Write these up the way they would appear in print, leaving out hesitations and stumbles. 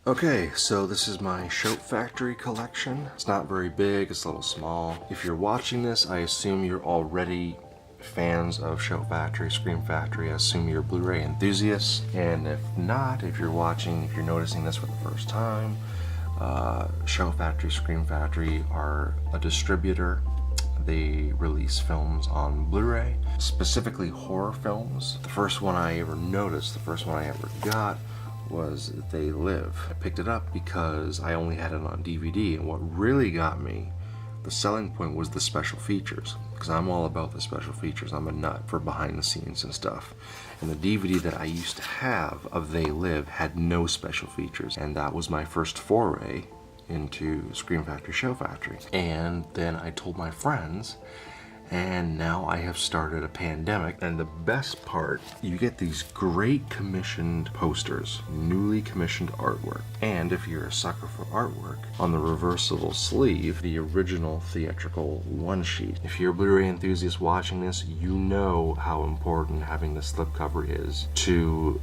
Okay, so this is my Shout Factory collection. It's not very big, it's a little small. If you're watching this, I assume you're already fans of Shout Factory, Scream Factory. I assume you're Blu-ray enthusiasts. And if not, if you're noticing this for the first time, Shout Factory, Scream Factory are a distributor. They release films on Blu-ray, specifically horror films. The first one I ever noticed, the first one I ever got, was They Live. I picked it up because I only had it on DVD, and what really got me, the selling point, was the special features, because I'm all about the special features. I'm a nut for behind the scenes and stuff. And the DVD that I used to have of They Live had no special features, and that was my first foray into Scream Factory, Shout Factory. And then I told my friends, and now I have started a pandemic. And the best part, you get these great commissioned posters, newly commissioned artwork. And if you're a sucker for artwork, on the reversible sleeve, the original theatrical one sheet. If you're a Blu-ray enthusiast watching this, you know how important having the slipcover is to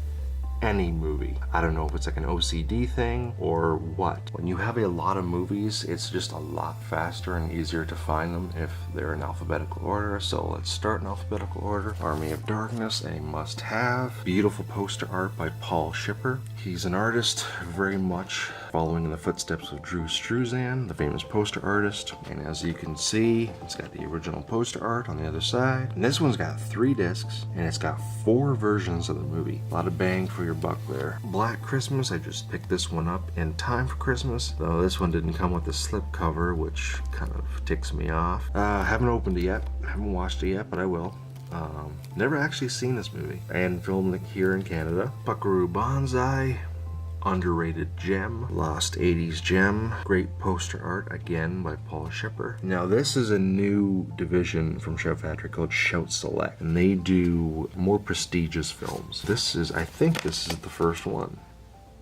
any movie. I don't know if it's like an OCD thing or what. When you have a lot of movies, it's just a lot faster and easier to find them if they're in alphabetical order. So let's start in alphabetical order. Army of Darkness, a must-have. Beautiful poster art by Paul Shipper. He's an artist very much following in the footsteps of Drew Struzan, the famous poster artist. And as you can see, it's got the original poster art on the other side. And this one's got 3 discs, and it's got 4 versions of the movie. A lot of bang for your buck there. Black Christmas, I just picked this one up in time for Christmas, though this one didn't come with the slip cover, which kind of ticks me off. Haven't opened it yet, haven't watched it yet, but I will. Never actually seen this movie, and filmed it here in Canada. Buckaroo Banzai, underrated gem, lost 80s gem. Great poster art, again, by Paul Shipper. Now this is a new division from Shout Factory called Shout Select, and they do more prestigious films. I think this is the first one.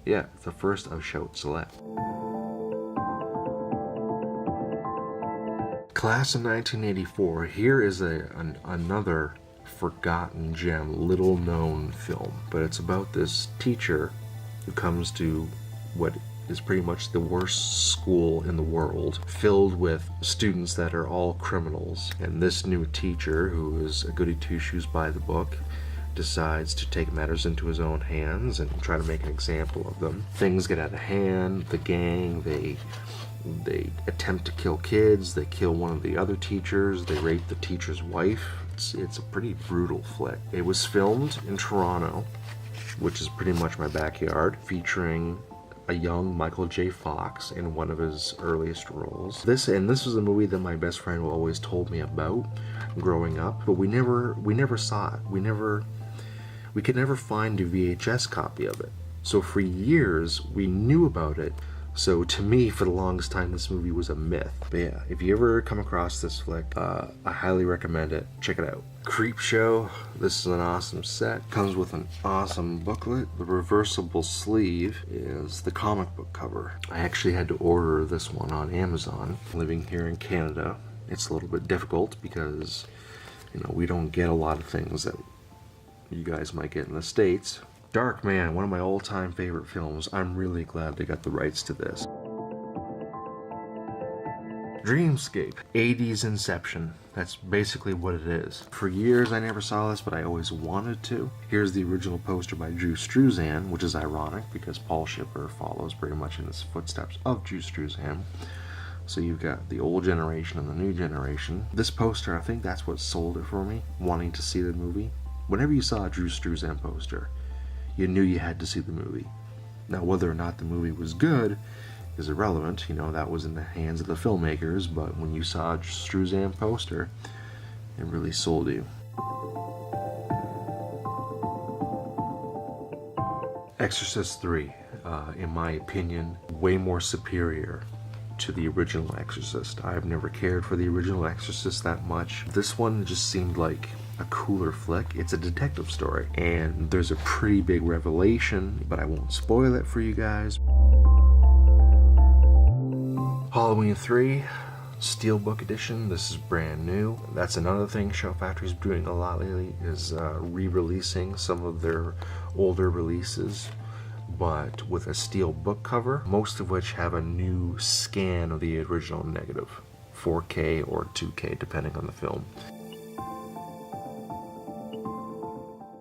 Yeah, the first of Shout Select. Class of 1984. Here is another forgotten gem, little known film, but it's about this teacher who comes to what is pretty much the worst school in the world, filled with students that are all criminals. And this new teacher, who is a goody two-shoes by the book, decides to take matters into his own hands and try to make an example of them. Things get out of hand. The gang, they attempt to kill kids. They kill one of the other teachers. They rape the teacher's wife. It's a pretty brutal flick. It was filmed in Toronto, which is pretty much my backyard, featuring a young Michael J. Fox in one of his earliest roles. This was a movie that my best friend always told me about growing up, but we never saw it. We could never find a VHS copy of it. So for years we knew about it. So to me, for the longest time, this movie was a myth. But yeah, if you ever come across this flick, I highly recommend it. Check it out. Creepshow. This is an awesome set. Comes with an awesome booklet. The reversible sleeve is the comic book cover. I actually had to order this one on Amazon. Living here in Canada, it's a little bit difficult because, we don't get a lot of things that you guys might get in the States. Darkman, one of my all-time favorite films. I'm really glad they got the rights to this. Dreamscape, 80s Inception. That's basically what it is. For years I never saw this, but I always wanted to. Here's the original poster by Drew Struzan, which is ironic because Paul Shipper follows pretty much in the footsteps of Drew Struzan. So you've got the old generation and the new generation. This poster, I think that's what sold it for me, wanting to see the movie. Whenever you saw a Drew Struzan poster, you knew you had to see the movie. Now, whether or not the movie was good is irrelevant. That was in the hands of the filmmakers, but when you saw a Struzan poster, it really sold you. Exorcist 3, in my opinion, way more superior to the original Exorcist. I've never cared for the original Exorcist that much. This one just seemed like a cooler flick. It's a detective story, and there's a pretty big revelation, but I won't spoil it for you guys. Halloween 3, Steelbook edition. This is brand new. That's another thing Shout Factory's doing a lot lately, is re-releasing some of their older releases but with a steel book cover, most of which have a new scan of the original negative, 4K or 2K depending on the film.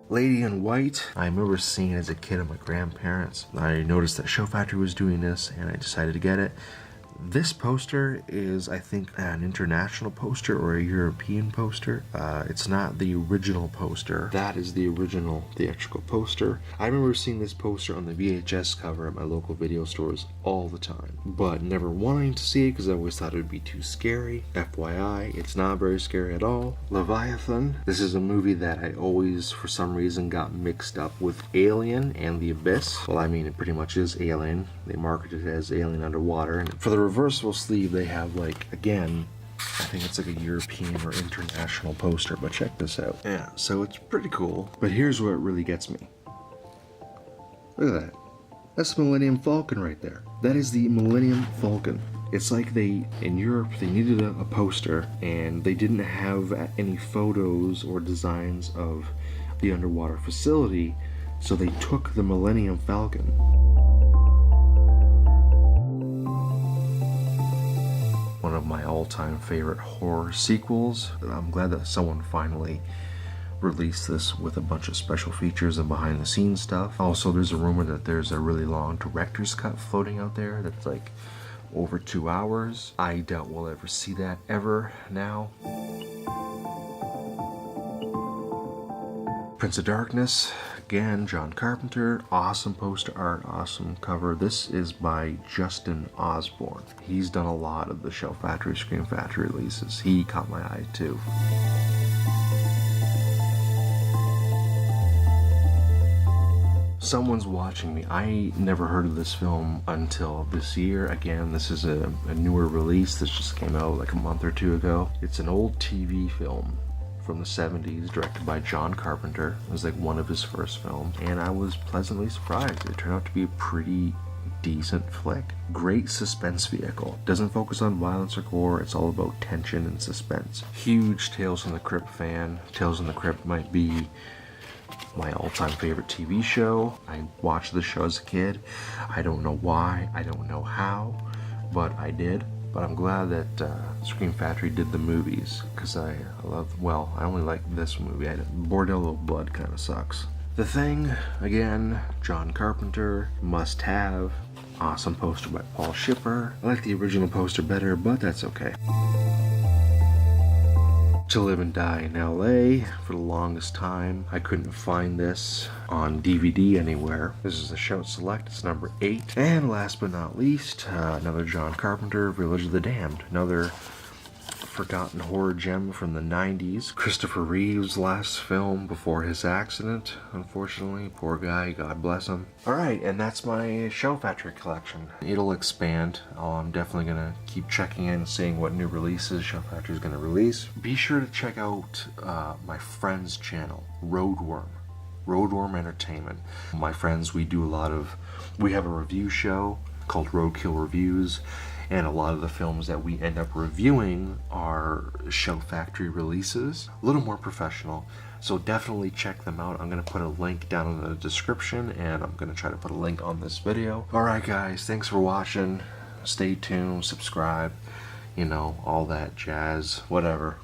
Lady in White, I remember seeing it as a kid at my grandparents. I noticed that Show Factory was doing this and I decided to get it. This poster is, I think, an international poster or a European poster. It's not the original poster. That is the original theatrical poster. I remember seeing this poster on the VHS cover at my local video stores all the time, but never wanting to see it because I always thought it would be too scary. FYI, it's not very scary at all. Leviathan. This is a movie that I always, for some reason, got mixed up with Alien and The Abyss. Well, I mean, it pretty much is Alien. They marketed it as Alien Underwater, and for the reversible sleeve they have, like, again, I think it's like a European or international poster, but check this out. Yeah, so it's pretty cool, but here's where it really gets me. Look at that. That's the Millennium Falcon right there. That is the Millennium Falcon. It's like they, in Europe, they needed a poster and they didn't have any photos or designs of the underwater facility, so they took the Millennium Falcon. One of my all-time favorite horror sequels. I'm glad that someone finally released this with a bunch of special features and behind-the-scenes stuff. Also, there's a rumor that there's a really long director's cut floating out there that's like over 2 hours. I doubt we'll ever see that ever now. Prince of Darkness, again, John Carpenter, awesome poster art, awesome cover. This is by Justin Osborne. He's done a lot of the Show Factory, Scream Factory releases. He caught my eye too. Someone's Watching Me. I never heard of this film until this year. Again, this is a newer release. This just came out like a month or two ago. It's an old TV film from the 70s, directed by John Carpenter. It was like one of his first films, and I was pleasantly surprised. It turned out to be a pretty decent flick. Great suspense vehicle. Doesn't focus on violence or gore, it's all about tension and suspense. Huge Tales from the Crypt fan. Tales from the Crypt might be my all-time favorite TV show. I watched the show as a kid. I don't know why, I don't know how, but I did. But I'm glad that Scream Factory did the movies, because I love, well, I only like this movie. Bordello Blood kind of sucks. The Thing, again, John Carpenter, must have. Awesome poster by Paul Shipper. I like the original poster better, but that's okay. To Live and Die in LA. For the longest time, I couldn't find this on DVD anywhere. This is a Shout Select, it's number 8. And last but not least, another John Carpenter, Village of the Damned. Another forgotten horror gem from the 90s. Christopher Reeve's last film before his accident, unfortunately. Poor guy, God bless him. Alright, and that's my Show Factory collection. It'll expand. I'm definitely gonna keep checking in and seeing what new releases Show Factory is gonna release. Be sure to check out my friend's channel, Roadworm Entertainment. My friends, we have a review show called Roadkill Reviews, and a lot of the films that we end up reviewing are Show Factory releases. A little more professional, so definitely check them out. I'm going to put a link down in the description, and I'm going to try to put a link on this video. Alright guys, thanks for watching. Stay tuned, subscribe, you know, all that jazz, whatever.